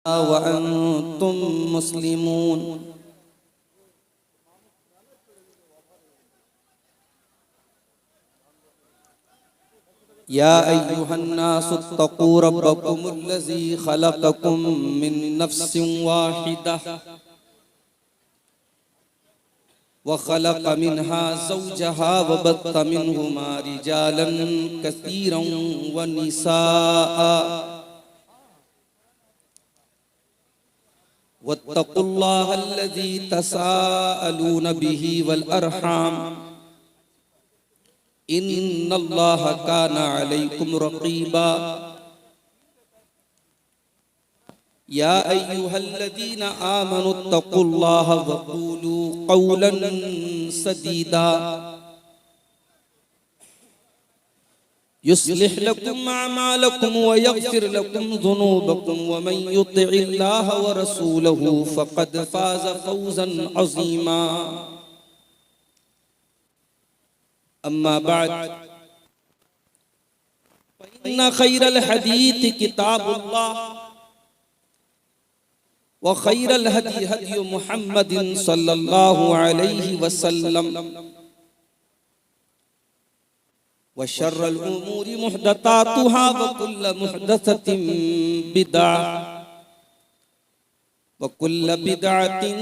वअंतुम मुस्लिमून। या अय्युहन्नासुत्तकू रब्बकुमुल्लज़ी खलक़कुम मिन नफ्सिन वाहिदह व खलक़ मिन्हा ज़ौजहा व बत्त मिन्हुमा रिजालन कसीरन व निसाअ वत्तक़ुल्लाहल्लज़ी तसाअलून बिही वल अरहाम इन्नल्लाह काना अलैकुम रक़ीबा। या अय्युहल्लज़ीना आमनुत्तक़ुल्लाह वक़ूलू क़ौलन सदीदा युस्लिह लकुम अअमालकुम व यग़फिर लकुम ज़ुनूबकुम व मन युतिइल्लाह व रसूलहु फ़क़द फ़ाज़ फ़ौज़न अज़ीमा। अम्मा बअद फ़इन्न खैरल हदीस किताबुल्लाह व खैरल हदी हदी मुहम्मदिन सल्लल्लाहु अलैहि वसल्लम व शर्रल उमूरि मुहदसातुहा व कुल्ल मुहदसतिन बिदअह व कुल्ल बिदअतिन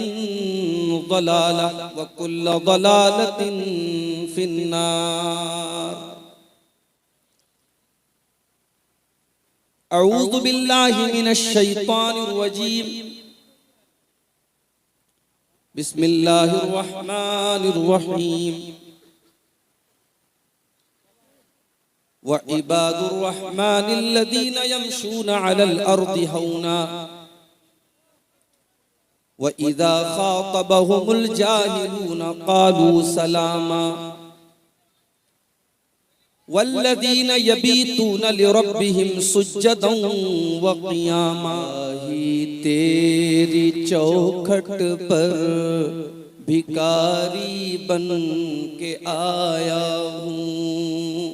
ज़लालह व कुल्ल ज़लालतिन फिन्नार। अऊज़ु बिल्लाहि मिनश शैतानिर रजीम। बिस्मिल्लाहिर रहमानिर रहीम। व इबादुर रहमानिल्लज़ीना यमशूना अलल अर्दि हौना व इज़ा ख़ातबहुमुल जाहिलूना क़ालू सलामा वल्लज़ीना यबीतूना लिरब्बिहिम सुज्जदन व क़ियामा। तेरी चौखट पर भिखारी बन के आया हूँ,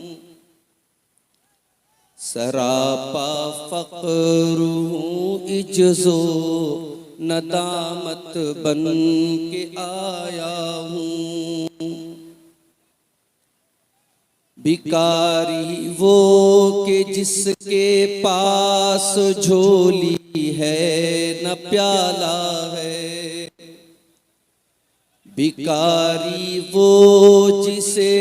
सरापा फ़क़्र हूँ, इज्ज़ो नदामत बन के आया हूँ। भिखारी वो के जिसके पास झोली है न प्याला है, भिखारी वो जिसे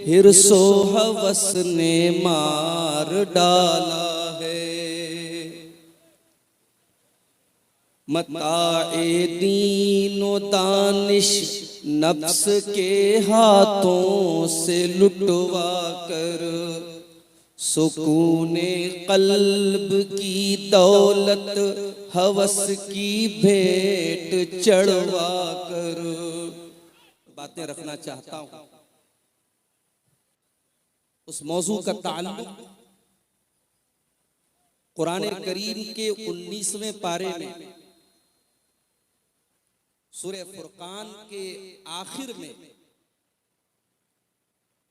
हिर्सो हवस ने मार डाला है। मताए दीनो दानिश नफ्स के हाथों से लुटवा कर, सुकूने क़ल्ब की दौलत हवस की भेंट चढ़वा कर। बातें रखना चाहता हूँ, उस मौजू का ताल्लुक कुरान करीम के 19वें पारे में सूरह फुरकान के आखिर में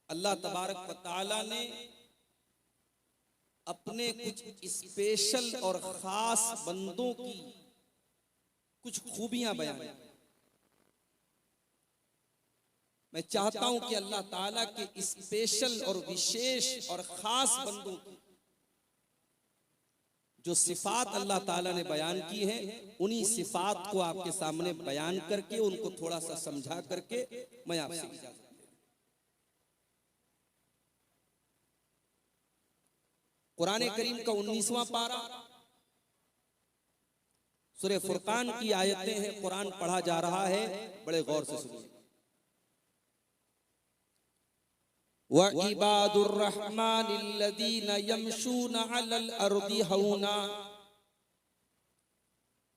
अल्लाह तबारक व तआला ने अपने कुछ स्पेशल और खास बंदों की कुछ खूबियां बयान। मैं चाहता हूं कि अल्लाह ताला के स्पेशल और विशेष और खास बंदों की जो सिफात अल्लाह ताला ने बयान की है, उन्हीं सिफात को आपके सामने बयान करके उनको थोड़ा सा समझा करके मैं आपसे इजाजत। कुरान करीम का 19वां पारा सूरह फुरकान की आयतें हैं। कुरान पढ़ा जा रहा है, बड़े गौर से सुनिए। व इबादुर रहमानिल्लज़ीना यमशूना अलल अर्दि हौना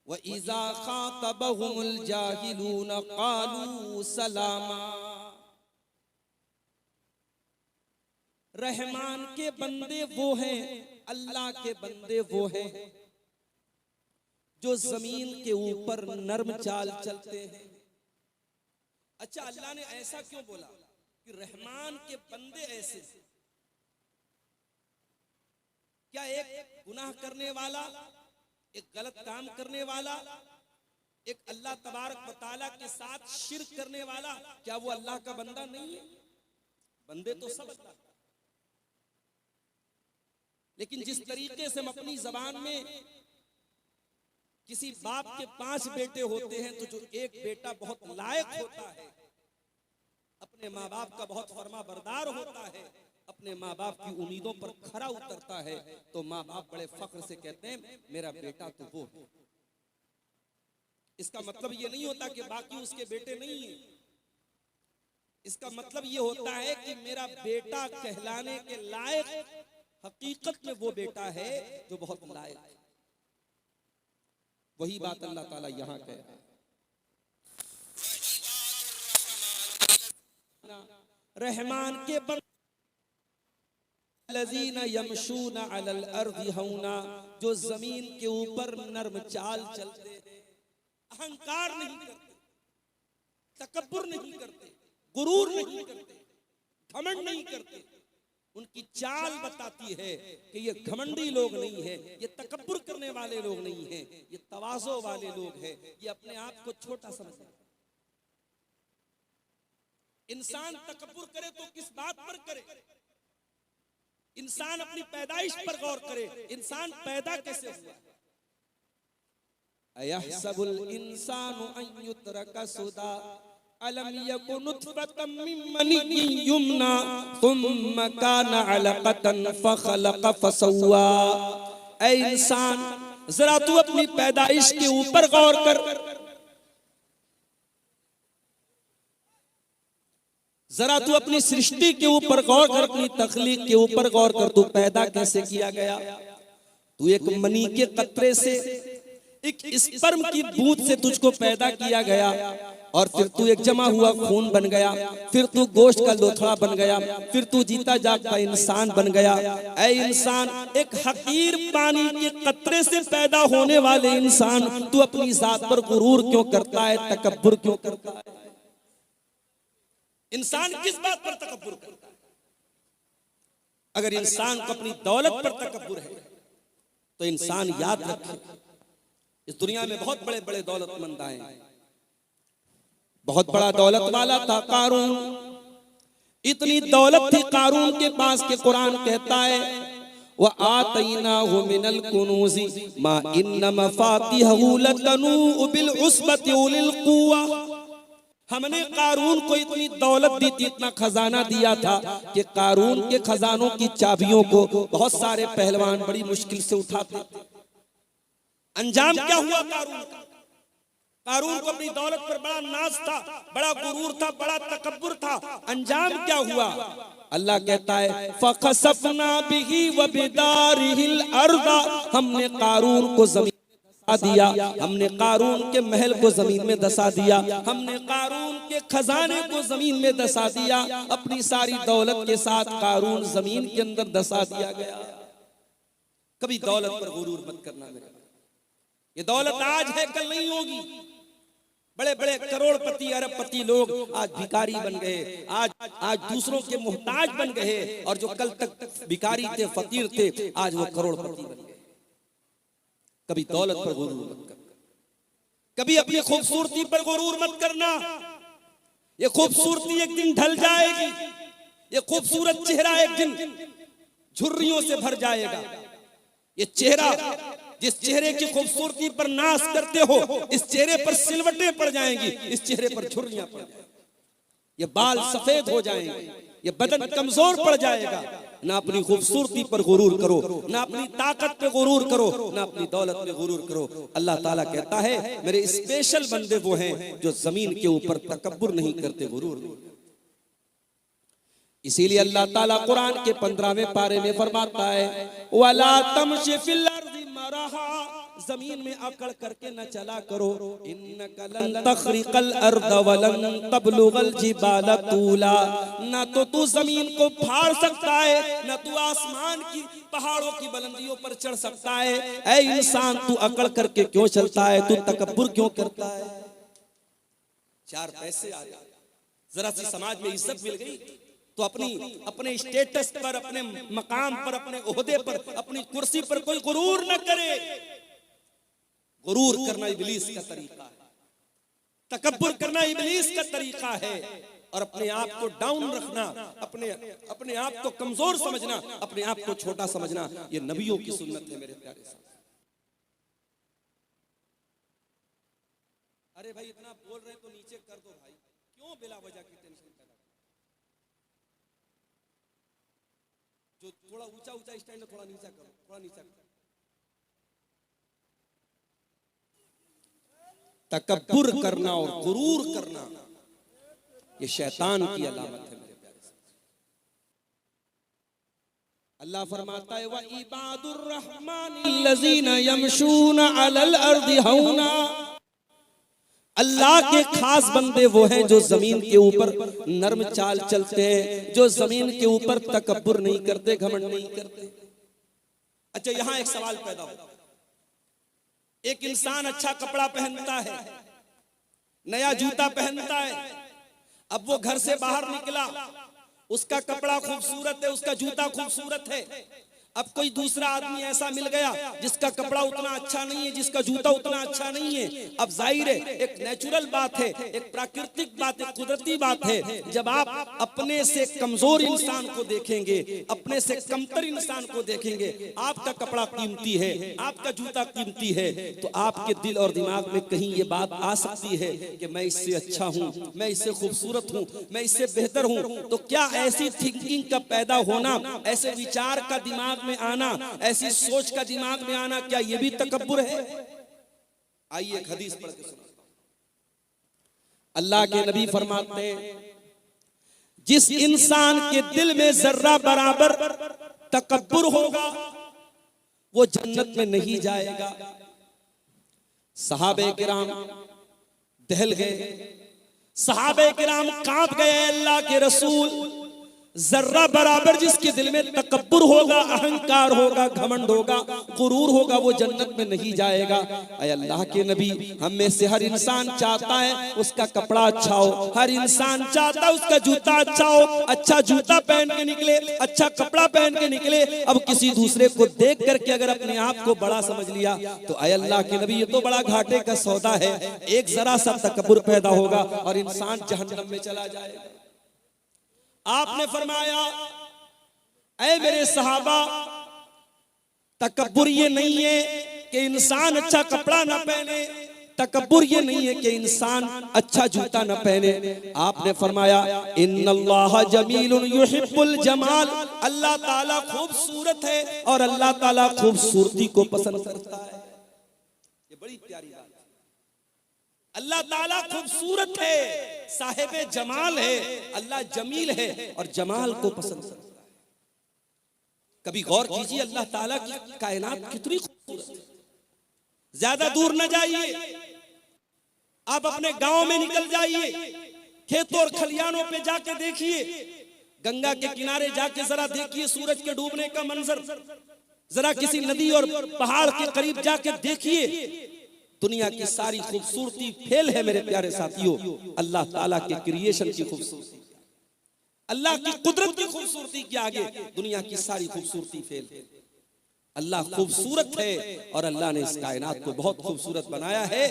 व इज़ा ख़ातबहुमुल जाहिलूना क़ालू सलामा। रहमान के बंदे वो हैं, अल्लाह के बंदे वो हैं जो जमीन के ऊपर नर्म चाल चलते हैं। अच्छा, अल्लाह ने ऐसा क्यों बोला कि रहमान के बंदे ऐसे? क्या एक गुनाह करने वाला एक गलत काम करने वाला, एक अल्लाह तबारक व तआला के साथ शिर्क करने वाला, क्या वो अल्लाह का बंदा नहीं है? बंदे तो सब अल्लाह। लेकिन जिस तरीके से हम अपनी जबान में किसी बाप के 5 बेटे होते हैं, तो जो एक बेटा बहुत लायक होता है, अपने माँ बाप का बहुत फर्मा बरदार होता है, अपने माँ बाप की उम्मीदों पर खरा उतरता है, तो माँ बाप बड़े फख्र से कहते हैं मेरा बेटा तो वो है। इसका मतलब ये नहीं होता कि बाकी उसके बेटे नहीं है। इसका मतलब ये होता है कि मेरा बेटा कहलाने के लायक हकीकत में वो बेटा है जो बहुत लायक है। वही बात अल्लाह ताला यहां कह रहा है। रहमान के लजीना यमशूना अलल अर्दी हौना, जो जमीन के ऊपर नर्म चाल चलते हैं, अहंकार नहीं करते, तकब्बुर नहीं करते, गुरूर नहीं करते, घमंड नहीं करते। उनकी चाल बताती है कि ये घमंडी लोग नहीं है, ये तकब्बुर करने वाले लोग नहीं है, ये तवाज़ो वाले लोग हैं, ये अपने आप को छोटा समझते हैं। इंसान तकब्बुर करे तो किस बात पर करे? इंसान अपनी पैदाइश पर गौर करे, इंसान पैदा कैसे हुआ? अयहसबुल इंसानु अन युत्रका सुदा अलम यकुन नुतफतम मिन मनिय्यिन युमना थुम्मा काना अलक़तन फखलक़ फसव्वा। ऐ इंसान, जरा तू अपनी पैदाइश के ऊपर गौर कर, जरा तू अपनी सृष्टि के ऊपर गौर कर, अपनी तख्लीक के ऊपर गौर कर। तू पैदा कैसे किया गया? तू एक मनी के कतरे से, एक स्पर्म की बूंद से तुझको पैदा किया गया, और फिर तू एक जमा हुआ खून बन गया, फिर तू गोश्त का लोथड़ा बन गया, फिर तू जीता जागता इंसान बन गया। ऐ इंसान, एक हकीर पानी के कतरे से पैदा होने वाले इंसान, तू अपनी जात पर गुरूर क्यों करता है, तकब्बुर क्यों करता है? इंसान किस बात पर तकब्बुर करता है? अगर इंसान को अपनी दौलत पर तकब्बुर है, तो इंसान याद रखे इस दुनिया में बहुत बड़े बड़े दौलतमंद आए। बहुत बड़ा दौलत वाला था कारून, इतनी दौलत थी कारून के पास के कुरान कहता है व आतैनाहु मिनल कुनूज़ि मा इन्न मफातिहहु लतनू बिल उस्बति उलिल कुव्वा। हमने कारून को इतनी दौलत दी थी, इतना खजाना दिया था कि कारून के खजानों की चाबियों को बहुत सारे पहलवान बड़ी मुश्किल से उठाते। अंजाम क्या हुआ कारून का? कारून को अपनी दौलत पर बड़ा नाज था, बड़ा गुरूर था, बड़ा तकब्बुर था। अंजाम क्या हुआ? अल्लाह कहता है फखसफना बिही व बिदारिहिल अर्दा, हमने कारून को जमीन दिया, हमने कारून के महल को जमीन में दसा दिया, हमने कारून के खजाने को जमीन में दसा दिया। अपनी सारी दौलत के साथ कारून जमीन के अंदर दसा दिया गया। कभी दौलत पर गुरूर मत करना मेरे। ये दौलत आज है, कल नहीं होगी। बड़े बड़े करोड़पति अरबपति लोग आज भिखारी बन गए, आज दूसरों के मोहताज बन गए, और जो कल तक भिखारी थे, फकीर थे, आज वो करोड़पति बन गए। कभी दौलत पर गुरूर मत करना, कभी अपनी खूबसूरती पर गुरूर मत करना। ये खूबसूरती एक दिन ढल जाएगी, ये खूबसूरत चेहरा एक दिन झुर्रियों से भर जाएगा। ये चेहरा, जिस चेहरे की खूबसूरती पर नाश करते हो, इस चेहरे पर सिलवटें पड़ जाएंगी, इस चेहरे पर झुर्रियां पड़ जाएंगी, ये बाल सफेद हो जाएंगे, ये बदन कमजोर पड़ जाएगा। ना अपनी खूबसूरती पर गुरूर करो, ना अपनी ताकत पे गुरूर करो, ना अपनी दौलत पे गुरूर करो। अल्लाह ताला कहता है मेरे स्पेशल बंदे वो हैं जो जमीन के ऊपर तकब्बुर नहीं करते, गुरूर नहीं। इसीलिए अल्लाह ताला कुरान के 15वें पारे में फरमाता है वला तमशी फिल अर्दि मरहा, जमीन में अकड़ करके न चला करो। इन्नका लन तखरिकल अर्द वलन तबलुगल जिबाल तूला, ना तो तू जमीन को फाड़ सकता है, ना तू आसमान की पहाड़ों की बुलंदियों पर चढ़ सकता है। ऐ इंसान, तू अकड़ करके क्यों चलता है? तू तकब्बुर क्यों करता है? 4 पैसे आ गए, जरा सी समाज में इज्जत मिल गई तो अपने स्टेटस पर, अपने मकाम पर, अपने ओहदे पर, अपनी कुर्सी पर कोई गुरूर न करे। गुरूर करना इब्लीस का तरीका है, तकब्बुर करना इब्लीस का तरीका है, और अपने आप को डाउन रखना, अपने आप को कमजोर समझना, अपने आप को छोटा समझना, ये नबियों की सुन्नत है मेरे प्यारे साथ। अरे भाई इतना बोल रहे तो नीचे कर दो भाई, क्यों बिला वजह की टेंशन पैदा कर? जो थोड़ा ऊंचा ऊंचा स्टैंड है थोड़ा नीचा करो, थोड़ा नीचा करो। तकब्बुर करना और गुरूर करना ये शैतान की अलामत है मेरे प्यारे से। अल्लाह फरमाता है व इबादुर रहमानिल्लज़ीना यमशूना अलल अर्दि हौना, अल्लाह के खास बंदे वो हैं जो जमीन के ऊपर नर्म चाल चलते हैं, जो जमीन के ऊपर तकब्बुर नहीं करते, घमंड नहीं करते। अच्छा यहां एक सवाल पैदा होता है, एक इंसान अच्छा कपड़ा पहनता है, नया जूता पहनता है, अब वो घर से बाहर निकला, उसका कपड़ा खूबसूरत है, उसका जूता खूबसूरत है, अब कोई दूसरा आदमी ऐसा मिल गया जिसका कपड़ा उतना अच्छा नहीं है, जिसका जूता उतना अच्छा नहीं है। अब जाहिर है एक नेचुरल बात है, एक प्राकृतिक बात है, कुदरती बात है, जब आप अपने से कमजोर इंसान को देखेंगे, अपने से कमतर इंसान को देखेंगे, आपका कपड़ा कीमती है, आपका जूता कीमती है, तो आपके दिल और दिमाग में कहीं ये बात आ सकती है कि मैं इससे अच्छा हूं, मैं इससे खूबसूरत हूं, मैं इससे बेहतर हूं। तो क्या ऐसी थिंकिंग का पैदा होना, ऐसे विचार का दिमाग में आना, ऐसी सोच का दिमाग में आना, क्या यह भी तकब्बुर है? आइए एक हदीस पढ़ के सुनाता हूं। अल्लाह के नबी फरमाते हैं जिस इंसान के दिल में जर्रा बराबर तकब्बुर होगा वो जन्नत में नहीं जाएगा। सहाबे किराम दहल गए, सहाबे किराम कांप गए, अल्लाह के रसूल जर्रा बराबर जिसके दिल में तकब्बुर होगा, अहंकार होगा, घमंड होगा, गुरूर होगा, वो जन्नत में नहीं जाएगा। ऐ अल्लाह के नबी, हम में से हर इंसान चाहता है उसका कपड़ा अच्छा हो, हर इंसान चाहता है उसका जूता अच्छा हो, अच्छा जूता पहन के निकले, अच्छा कपड़ा पहन के निकले। अब किसी दूसरे को देख करके अगर अपने आप को बड़ा समझ लिया तो ऐ अल्लाह के नबी ये तो बड़ा घाटे का सौदा है। एक जरा सा तकब्बुर पैदा होगा और इंसान जहन्नम में चला जाएगा। आपने फरमाया ऐ मेरे सहाबा, तकब्बुर ये नहीं है कि इंसान अच्छा कपड़ा न पहने, तकब्बुर ये नहीं है कि इंसान अच्छा जूता न पहने। आपने फरमाया इन्नल्लाह जमीलुन युहिब्बुल जमाल, अल्लाह ताला खूबसूरत है और अल्लाह ताला खूबसूरती को पसंद करता है। ये बड़ी प्यारी बात है। अल्लाह ताला खूबसूरत है, साहिबे जमाल है, अल्लाह जमील है और जमाल को पसंद करता है। कभी गौर कीजिए अल्लाह ताला की कायनात कितनी खूबसूरत है। ज्यादा दूर न जाइए, आप अपने गांव में निकल जाइए, खेतों और खलियानों पे जाके देखिए, गंगा के किनारे जाके जरा देखिए सूरज के डूबने का मंजर, जरा किसी नदी और पहाड़ के करीब जाके देखिए, दुनिया की सारी खूबसूरती फेल है मेरे प्यारे साथियों अल्लाह ताला के क्रिएशन की खूबसूरती, अल्लाह की कुदरत की खूबसूरती के आगे दुनिया की सारी खूबसूरती फेल है। अल्लाह खूबसूरत है और अल्लाह ने इस कायनात को बहुत खूबसूरत बनाया है।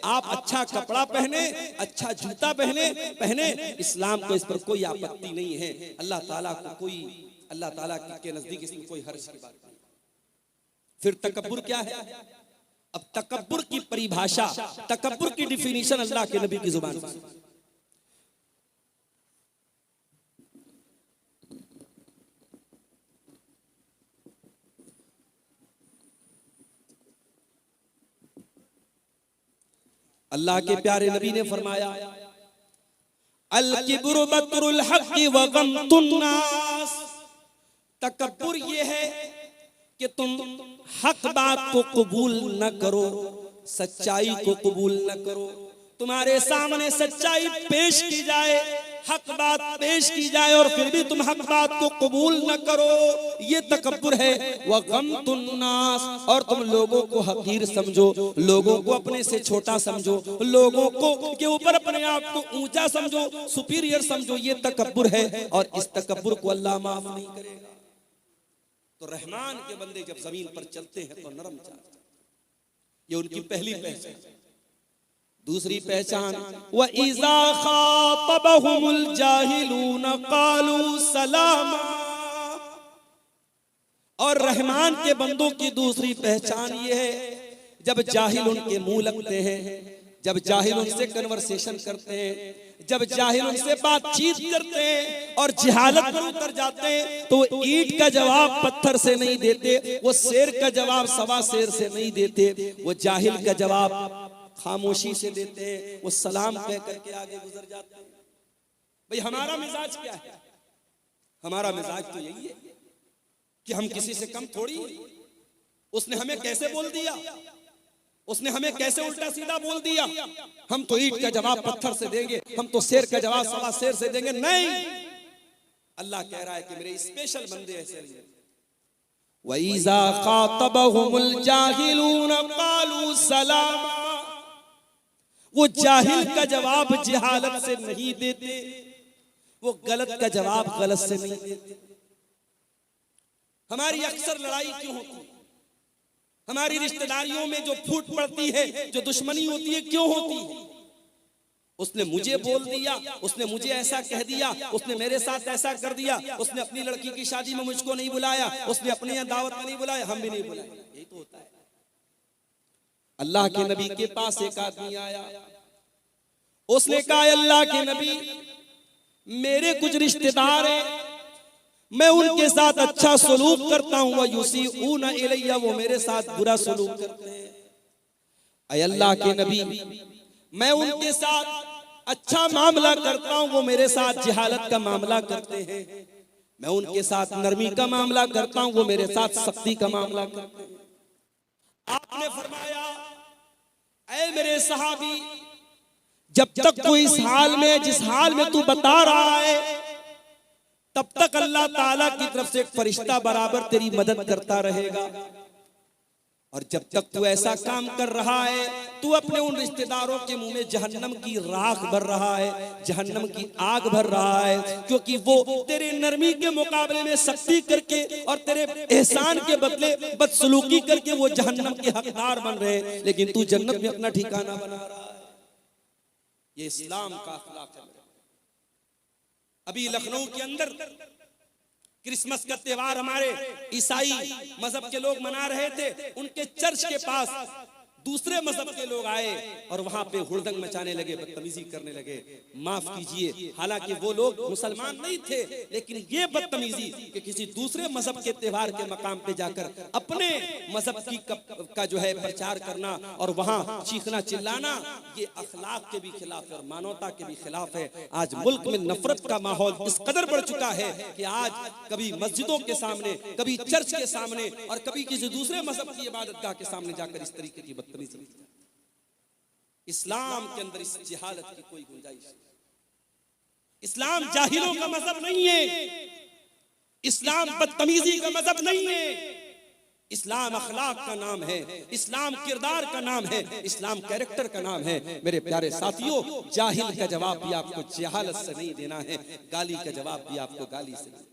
आप अच्छा कपड़ा पहने, अच्छा जूता पहने, इस्लाम को इस पर कोई आपत्ति नहीं है। अल्लाह ताला को कोई, अल्लाह ताला के नजदीक इसमें कोई हर्ज की बात नहीं। फिर तकब्बुर क्या है? अब तकब्बुर की परिभाषा, तकब्बुर की डिफिनीशन अल्लाह के नबी की जुबान से। अल्लाह के प्यारे नबी ने फरमाया अल किब्रु बत्रुल हक़्क़ि व गम्तुन नास, तकब्बुर ये है कि तुम हक बात को कबूल न करो, सच्चाई को कबूल न करो। तुम्हारे सामने सच्चाई पेश की जाए, हक बात पेश की जाए और फिर भी तुम हक बात को कबूल न करो, ये तकब्बुर है। व गम्तुन नास, और तुम लोगों को हकीर समझो, लोगों को अपने से छोटा समझो, लोगों को के ऊपर अपने आप को ऊंचा समझो, सुपीरियर समझो, ये तकब्बुर है। और इस तकब्बुर को अल्लाह माफ नहीं करेगा। तो रहमान के बंदे जब जमीन पर चलते हैं तो नरम चलते हैं, ये उनकी पहली पहचान। दूसरी पहचान, व इज़ा खातबहुमुल जाहिलून क़ालू सलामा। और रहमान के बंदों की दूसरी पहचान ये है, जब जाहिल उनके मुंह लगते हैं, जब जाहिल उनसे कन्वर्सेशन करते हैं, जब जाहिल उनसे बातचीत करते हैं और जिहालत पर उतर जाते हैं, तो ईंट का जवाब पत्थर से नहीं देते, वो शेर का जवाब सवा शेर से नहीं देते, वो जाहिल का जवाब खामोशी से देते हैं, वो सलाम कह करके आगे गुजर जाते हैं। भाई हमारा मिजाज क्या है? हमारा मिजाज तो यही है कि हम किसी से कम थोड़ी। उसने हमें कैसे बोल दिया, उसने हमें कैसे उल्टा सीधा बोल दिया, हम तो ईंट का जवाब पत्थर से देंगे, हम तो शेर का जवाब सवा शेर से देंगे। नहीं, अल्लाह कह रहा है कि मेरे स्पेशल बंदे ऐसे नहीं। वइज़ा खातबहुमुल जाहिलून क़ालू सलामा। वो जाहिल का जवाब जिहालत से नहीं देते, वो गलत का जवाब गलत से नहीं देते। हमारी अक्सर लड़ाई क्यों होती है? हमारी रिश्तेदारियों में जो फूट पड़ती है, जो दुश्मनी होती है, क्यों होती है? उसने मुझे बोल दिया, उसने मुझे ऐसा कह दिया, उसने मेरे साथ ऐसा कर दिया, उसने अपनी लड़की की शादी में मुझको नहीं बुलाया, उसने अपने यहाँ दावत में नहीं बुलाया, हम भी नहीं बुलाए। यही तो होता है। अल्लाह के नबी के पास एक आदमी आया, उसने कहा अल्लाह के नबी, मेरे कुछ रिश्तेदार हैं, मैं उनके साथ अच्छा सलूक करता हूं, युसीऊना इलैया, वो मेरे साथ बुरा सलूक करते हैं। ऐ अल्लाह के नबी, मैं उनके साथ अच्छा मामला करता हूं, वो मेरे साथ जिहालत का मामला करते हैं। मैं उनके साथ नरमी का मामला करता हूं, वो मेरे साथ सख्ती का मामला करते हैं। आपने फरमाया, ऐ मेरे सहाबी, जब तक तू इस हाल में, जिस हाल में तू बता रहा है, तब तक अल्लाह ताला की तरफ से एक फरिश्ता बराबर तेरी मदद करता रहेगा। और जब तक तू ऐसा काम कर रहा है, तू अपने उन रिश्तेदारों के मुंह में जहन्नम की राख भर रहा है, जहन्नम की आग भर रहा है, क्योंकि वो तेरे नरमी के मुकाबले में सख्ती करके और तेरे एहसान के बदले बदसलूकी करके वो जहन्नम के हकदार बन रहे हैं, लेकिन तू जन्नत में अपना ठिकाना बना रहा है। ये इस्लाम का अखलाक है। अभी लखनऊ के अंदर क्रिसमस का त्योहार हमारे ईसाई मजहब के लोग मना रहे थे। उनके चर्च के पास दूसरे मजहब के लोग आए और वहां पे हुड़दंग मचाने लगे, बदतमीजी करने लगे। माफ कीजिए, हालांकि वो लोग मुसलमान नहीं थे, लेकिन ये बदतमीजी कि किसी दूसरे मजहब के त्योहार के मकाम पे जाकर अपने मजहब की का जो है प्रचार करना और वहां चीखना चिल्लाना, ये अखलाक के भी खिलाफ है और मानवता के भी खिलाफ है। आज मुल्क में नफरत का माहौल इस कदर बढ़ चुका है कि आज कभी मस्जिदों के सामने, कभी चर्च के सामने और कभी किसी दूसरे मजहब की इबादतगाह के सामने जाकर इस तरीके की बदतमीजी। इस्लाम के अंदर इस जिहालत की कोई गुंजाइश नहीं। इस्लाम जाहिलों का मजहब नहीं है, इस्लाम बदतमीजी का मजहब नहीं है। इस्लाम अखलाक का नाम है, इस्लाम किरदार का नाम है, इस्लाम कैरेक्टर का नाम है। मेरे प्यारे साथियों, जाहिल का जवाब भी आपको जहालत से नहीं देना है, गाली का जवाब भी आपको गाली से नहीं।